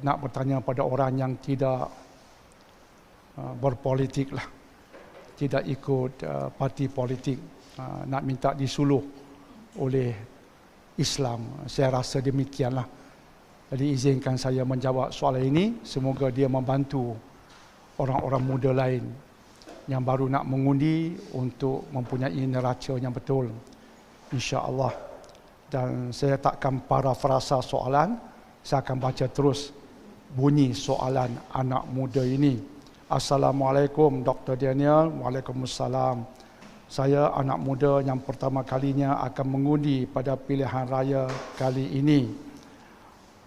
nak bertanya pada orang yang tidak berpolitik lah, tidak ikut parti politik, nak minta disuluh oleh Islam. Saya rasa demikianlah. Jadi izinkan saya menjawab soalan ini. Semoga dia membantu orang-orang muda lain yang baru nak mengundi untuk mempunyai neraca yang betul, insya-Allah. Dan saya takkan parafrasa soalan, saya akan baca terus bunyi soalan anak muda ini. Assalamualaikum Dr. Daniel. Waalaikumsalam. Saya anak muda yang pertama kalinya akan mengundi pada pilihan raya kali ini.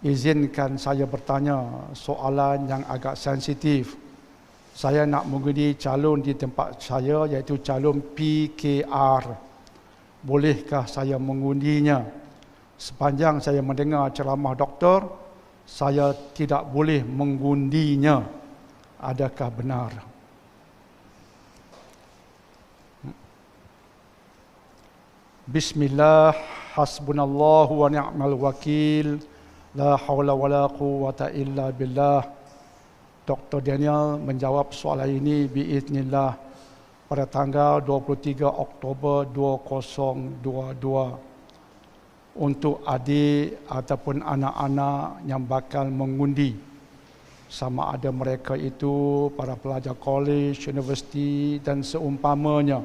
Izinkan saya bertanya soalan yang agak sensitif. Saya nak mengundi calon di tempat saya, iaitu calon PKR. Bolehkah saya mengundinya? Sepanjang saya mendengar ceramah doktor, saya tidak boleh mengundinya. Adakah benar? Bismillah, hasbunallahu wa ni'mal wakil, la haula wa la quwwata illa billah. Dr. Daniel menjawab soalan ini biiznillah pada tanggal 23 Oktober 2022 untuk adik ataupun anak-anak yang bakal mengundi, sama ada mereka itu para pelajar kolej, universiti dan seumpamanya,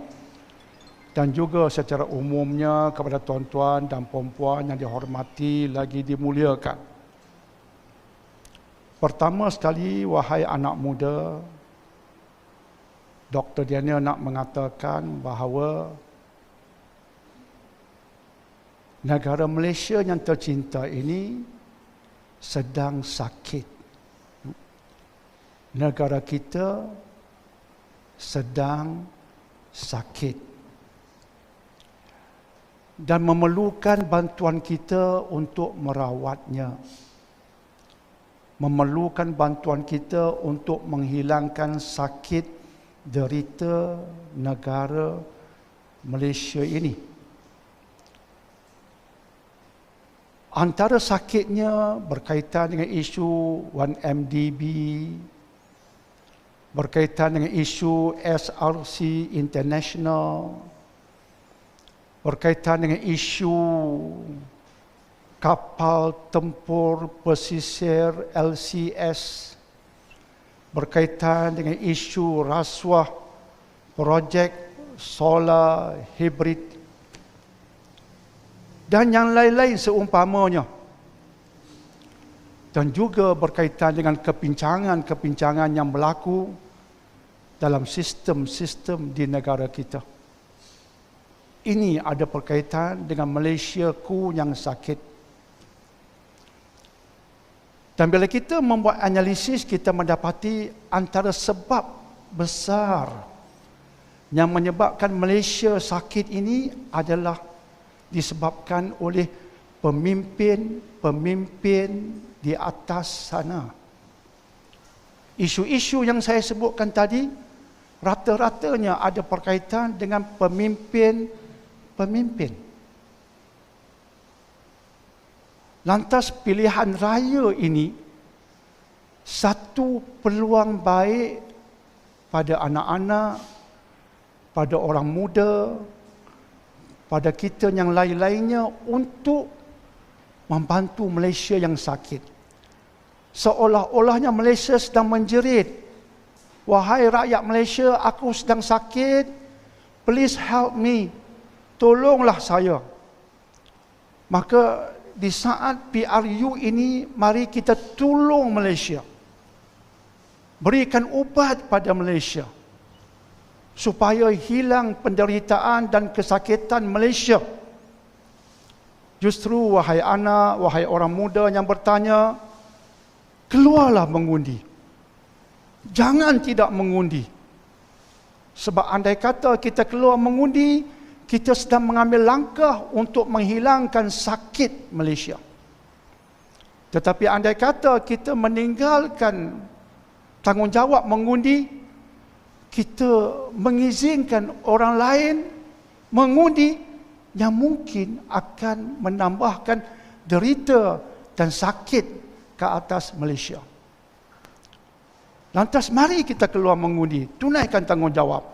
dan juga secara umumnya kepada tuan-tuan dan puan-puan yang dihormati lagi dimuliakan. Pertama sekali, wahai anak muda, Dr. Daniel nak mengatakan bahawa negara Malaysia yang tercinta ini sedang sakit. Negara kita sedang sakit dan memerlukan bantuan kita untuk merawatnya. Memerlukan bantuan kita untuk menghilangkan sakit derita negara Malaysia ini. Antara sakitnya berkaitan dengan isu 1MDB, berkaitan dengan isu SRC International, berkaitan dengan isu kapal tempur pesisir LCS, berkaitan dengan isu rasuah projek solar hibrid dan yang lain-lain seumpamanya. Dan juga berkaitan dengan kepincangan-kepincangan yang berlaku dalam sistem-sistem di negara kita. Ini ada berkaitan dengan Malaysiaku yang sakit. Dan bila kita membuat analisis, kita mendapati antara sebab besar yang menyebabkan Malaysia sakit ini adalah disebabkan oleh pemimpin-pemimpin di atas sana. Isu-isu yang saya sebutkan tadi, rata-ratanya ada berkaitan dengan pemimpin. Lantas pilihan raya ini satu peluang baik pada anak-anak, pada orang muda, pada kita yang lain-lainnya untuk membantu Malaysia yang sakit. Seolah-olahnya Malaysia sedang menjerit, wahai rakyat Malaysia, aku sedang sakit, please help me, tolonglah saya. Maka di saat PRU ini, mari kita tolong Malaysia. Berikan ubat pada Malaysia supaya hilang penderitaan dan kesakitan Malaysia. Justru wahai anak, wahai orang muda yang bertanya, keluarlah mengundi. Jangan tidak mengundi. Sebab andai kata kita keluar mengundi, kita sedang mengambil langkah untuk menghilangkan sakit Malaysia. Tetapi andai kata kita meninggalkan tanggungjawab mengundi, kita mengizinkan orang lain mengundi yang mungkin akan menambahkan derita dan sakit ke atas Malaysia. Lantas mari kita keluar mengundi, tunaikan tanggungjawab.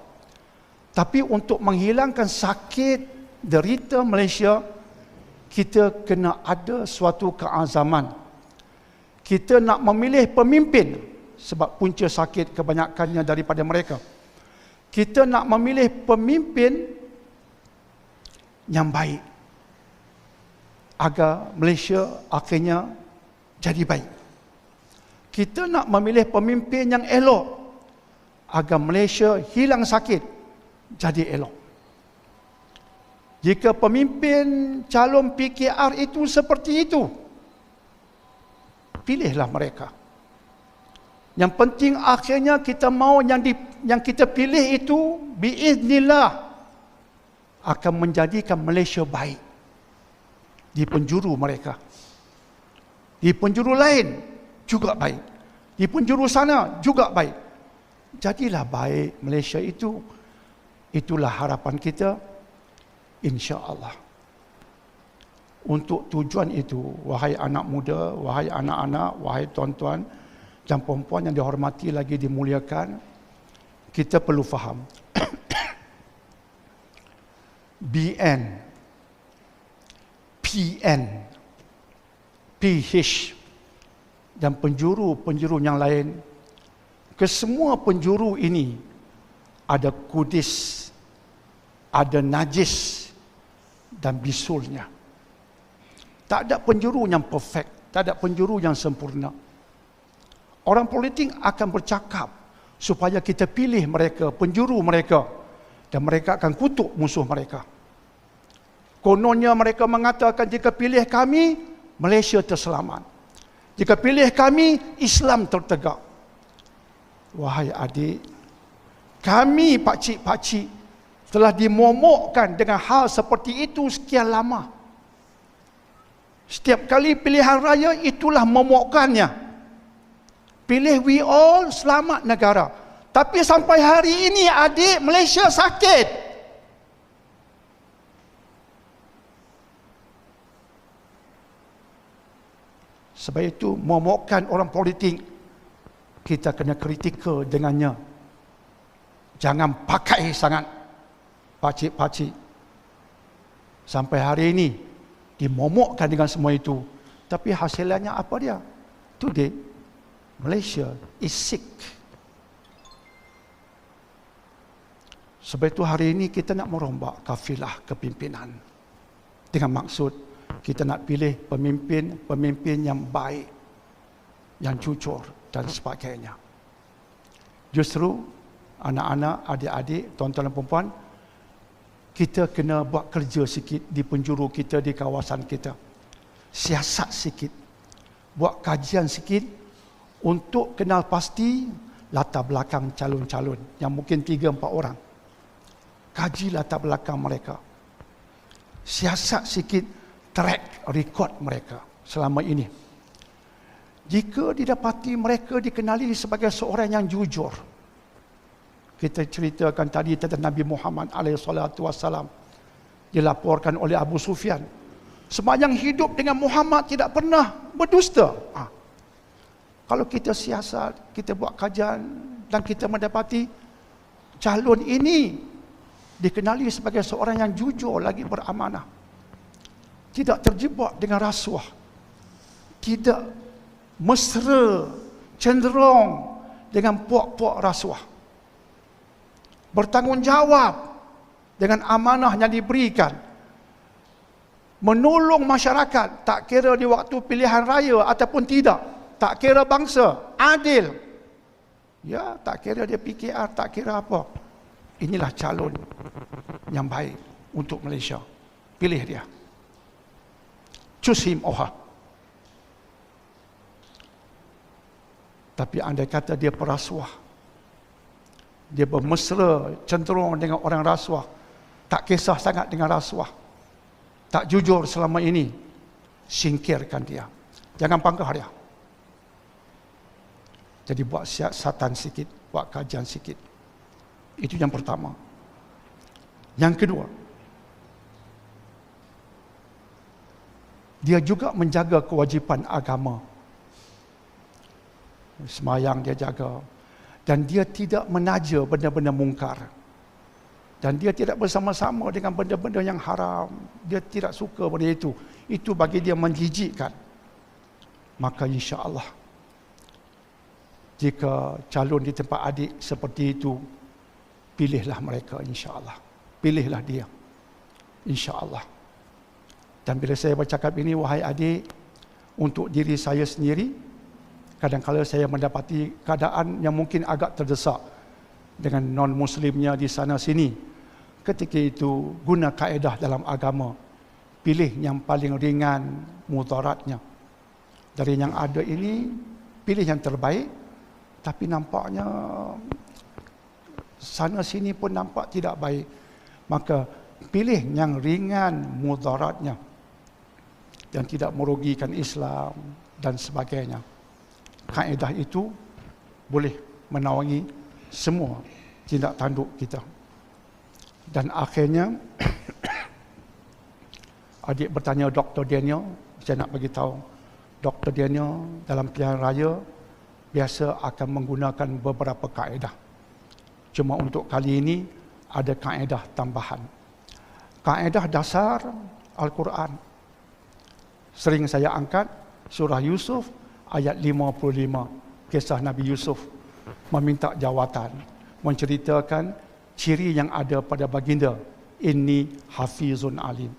Tapi untuk menghilangkan sakit, derita Malaysia, kita kena ada suatu keazaman. Kita nak memilih pemimpin, sebab punca sakit kebanyakannya daripada mereka. Kita nak memilih pemimpin yang baik, agar Malaysia akhirnya jadi baik. Kita nak memilih pemimpin yang elok, agar Malaysia hilang sakit, jadi elok. Jika pemimpin calon PKR itu seperti itu, pilihlah mereka. Yang penting akhirnya kita mau yang kita pilih itu biiznillah akan menjadikan Malaysia baik di penjuru mereka. Di penjuru lain juga baik. Di penjuru sana juga baik. Jadilah baik Malaysia itu. Itulah harapan kita, insya-Allah. Untuk tujuan itu, wahai anak muda, wahai anak-anak, wahai tuan-tuan dan puan-puan yang dihormati lagi dimuliakan, kita perlu faham BN, PN, PH dan penjuru-penjuru yang lain, kesemua penjuru ini ada kudis, ada najis dan bisulnya. Tak ada penjuru yang perfect, tak ada penjuru yang sempurna. Orang politik akan bercakap supaya kita pilih mereka, penjuru mereka, dan mereka akan kutuk musuh mereka. Kononnya mereka mengatakan jika pilih kami, Malaysia terselamat. Jika pilih kami, Islam tertegak. Wahai adik, kami pakcik-pakcik telah dimomokkan dengan hal seperti itu sekian lama. Setiap kali pilihan raya itulah momokkannya. Pilih we all, selamat negara. Tapi sampai hari ini adik, Malaysia sakit. Sebab itu momokkan orang politik, kita kena kritikal dengannya. Jangan pakai sangat pakcik-pakcik. Sampai hari ini dimomokkan dengan semua itu. Tapi hasilnya apa dia? Today, Malaysia is sick. Sebab itu hari ini kita nak merombak kafilah kepimpinan. Dengan maksud kita nak pilih pemimpin yang baik, yang jujur dan sebagainya. Justru anak-anak, adik-adik, tuan-tuan dan puan-puan, kita kena buat kerja sikit di penjuru kita, di kawasan kita. Siasat sikit. Buat kajian sikit untuk kenal pasti latar belakang calon-calon yang mungkin 3-4 orang. Kaji latar belakang mereka. Siasat sikit track record mereka selama ini. Jika didapati mereka dikenali sebagai seorang yang jujur. Kita ceritakan tadi tentang Nabi Muhammad SAW. Dilaporkan oleh Abu Sufyan. Sepanjang hidup dengan Muhammad tidak pernah berdusta. Kalau kita siasat, kita buat kajian dan kita mendapati calon ini dikenali sebagai seorang yang jujur lagi beramanah. Tidak terjebak dengan rasuah. Tidak mesra, cenderung dengan puak-puak rasuah. Bertanggungjawab dengan amanah yang diberikan. Menolong masyarakat, tak kira di waktu pilihan raya ataupun tidak. Tak kira bangsa, adil. Ya, tak kira dia PKR, tak kira apa. Inilah calon yang baik untuk Malaysia. Pilih dia. Choose him or her. Tapi andai kata dia perasuah, dia bermesra, cenderung dengan orang rasuah, tak kisah sangat dengan rasuah, tak jujur selama ini, singkirkan dia. Jangan panggah dia. Jadi buat siasatan sikit, buat kajian sikit. Itu yang pertama. Yang kedua, dia juga menjaga kewajipan agama. Semayang dia jaga. Dan dia tidak menaja benda-benda mungkar. Dan dia tidak bersama-sama dengan benda-benda yang haram. Dia tidak suka pada itu. Itu bagi dia menjijikkan. Maka insya-Allah, jika calon di tempat adik seperti itu, pilihlah mereka insya-Allah. Pilihlah dia. Insya-Allah. Dan bila saya bercakap ini, wahai adik, untuk diri saya sendiri, kadang-kadang saya mendapati keadaan yang mungkin agak terdesak dengan non-muslimnya di sana sini. Ketika itu, guna kaedah dalam agama. Pilih yang paling ringan mudaratnya. Dari yang ada ini, pilih yang terbaik. Tapi nampaknya sana sini pun nampak tidak baik. Maka pilih yang ringan mudaratnya. Yang tidak merugikan Islam dan sebagainya. Kaedah itu boleh menaungi semua tindak tanduk kita. Dan akhirnya adik bertanya Dr. Daniel, saya nak bagi tahu Dr. Daniel dalam pilihan raya biasa akan menggunakan beberapa kaedah. Cuma untuk kali ini ada kaedah tambahan. Kaedah dasar Al-Quran. Sering saya angkat surah Yusuf ayat 55, kisah Nabi Yusuf meminta jawatan, menceritakan ciri yang ada pada baginda, inni hafizun alim.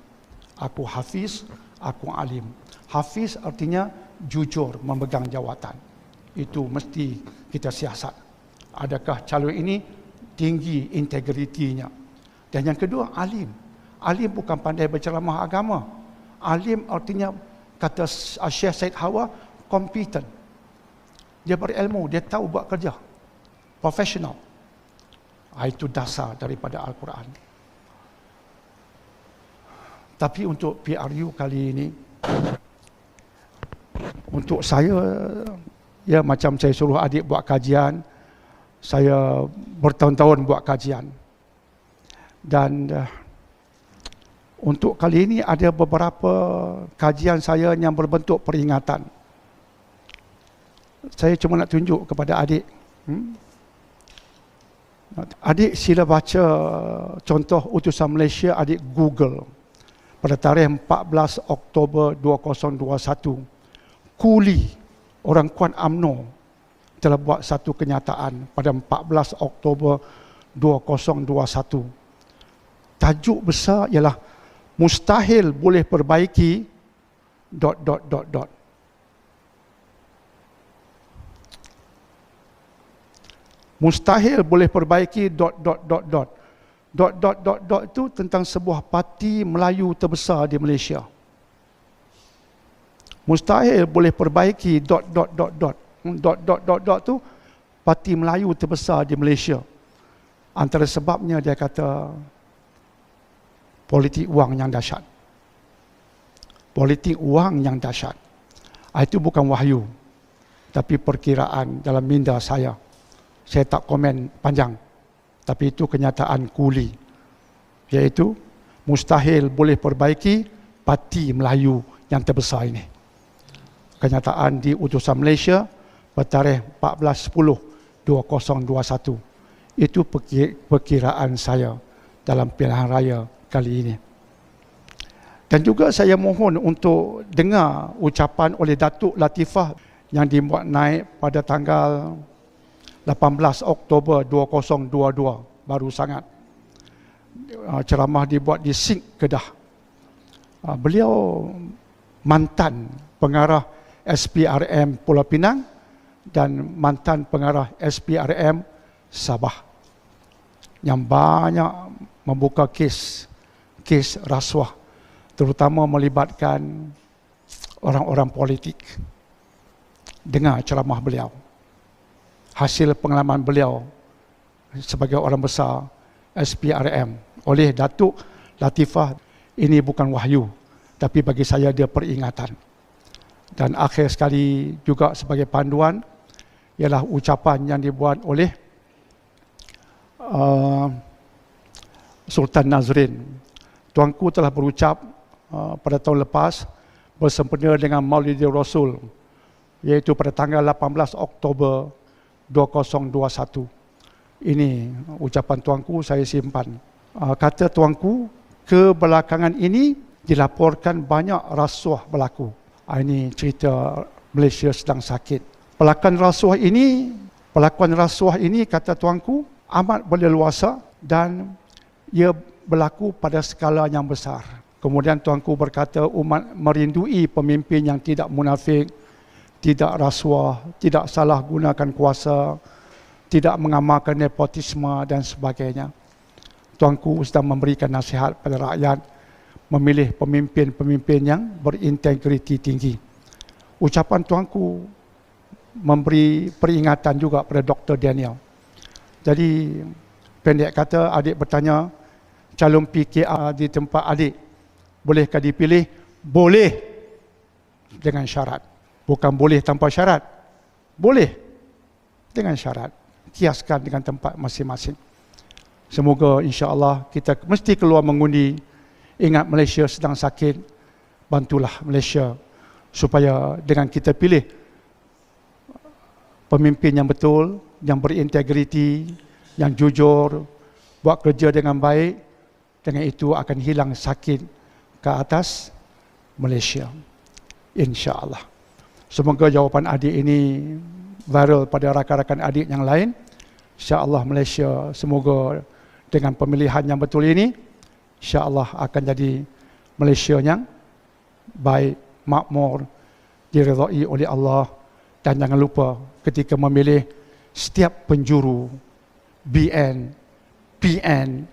Aku hafiz, aku alim. Hafiz artinya jujur memegang jawatan. Itu mesti kita siasat. Adakah calon ini tinggi integritinya? Dan yang kedua, alim. Alim bukan pandai berceramah agama. Alim artinya, kata Syekh Said Hawa, competent. Dia berilmu, dia tahu buat kerja. Professional. Itu dasar daripada Al-Quran. Tapi untuk PRU kali ini, untuk saya, ya macam saya suruh adik buat kajian, saya bertahun-tahun buat kajian. Dan untuk kali ini ada beberapa kajian saya yang berbentuk peringatan. Saya cuma nak tunjuk kepada adik. Adik sila baca contoh utusan Malaysia, adik Google. Pada tarikh 14 Oktober 2021, Kuli, orang Kuan UMNO, telah buat satu kenyataan pada 14 Oktober 2021. Tajuk besar ialah mustahil boleh perbaiki ... Mustahil boleh perbaiki ... itu tentang sebuah parti Melayu terbesar di Malaysia. Mustahil boleh perbaiki ... tu parti Melayu terbesar di Malaysia. Antara sebabnya dia kata politik wang yang dahsyat. Politik wang yang dahsyat. Itu bukan wahyu, tapi perkiraan dalam minda saya. Saya tak komen panjang, tapi itu kenyataan Kuli, iaitu mustahil boleh perbaiki parti Melayu yang terbesar ini. Kenyataan di utusan Malaysia bertarikh 14/10/2021. Itu perkiraan saya dalam pilihan raya kali ini. Dan juga saya mohon untuk dengar ucapan oleh Datuk Latifah yang dibuat naik pada tanggal 18 Oktober 2022, baru sangat. Ceramah dibuat di SING Kedah. Beliau mantan pengarah SPRM Pulau Pinang dan mantan pengarah SPRM Sabah, yang banyak membuka kes rasuah, terutama melibatkan orang-orang politik. Dengar ceramah beliau. Hasil pengalaman beliau sebagai orang besar SPRM oleh Datuk Latifah, ini bukan wahyu, tapi bagi saya dia peringatan. Dan akhir sekali juga sebagai panduan ialah ucapan yang dibuat oleh Sultan Nazrin. Tuanku telah berucap pada tahun lepas bersempena dengan Maulidil Rasul iaitu pada tanggal 18 Oktober 2021. Ini ucapan tuanku saya simpan. Kata tuanku, kebelakangan ini dilaporkan banyak rasuah berlaku. Ini cerita Malaysia sedang sakit. Pelakuan rasuah ini kata tuanku amat berleluasa dan ia berlaku pada skala yang besar. Kemudian tuanku berkata umat merindui pemimpin yang tidak munafik, tidak rasuah, tidak salah gunakan kuasa, tidak mengamalkan nepotisme dan sebagainya. Tuanku sedang memberikan nasihat pada rakyat memilih pemimpin-pemimpin yang berintegriti tinggi. Ucapan tuanku memberi peringatan juga pada Dr. Daniel. Jadi pendek kata, adik bertanya, calon PKR di tempat adik bolehkah dipilih? Boleh, dengan syarat. Bukan boleh tanpa syarat. Boleh dengan syarat. Kiaskan dengan tempat masing-masing. Semoga insya-Allah kita mesti keluar mengundi. Ingat Malaysia sedang sakit. Bantulah Malaysia supaya dengan kita pilih pemimpin yang betul, yang berintegriti, yang jujur, buat kerja dengan baik, dengan itu akan hilang sakit ke atas Malaysia. InsyaAllah. Semoga jawapan adik ini viral pada rakan-rakan adik yang lain. InsyaAllah Malaysia semoga dengan pemilihan yang betul ini, InsyaAllah akan jadi Malaysia yang baik, makmur, diridai oleh Allah. Dan jangan lupa ketika memilih setiap penjuru, BN, PN,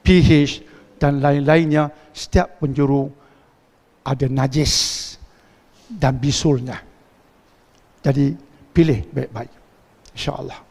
PH dan lain-lainnya, setiap penjuru ada najis dan bisulnya. Jadi pilih baik-baik, insya-Allah.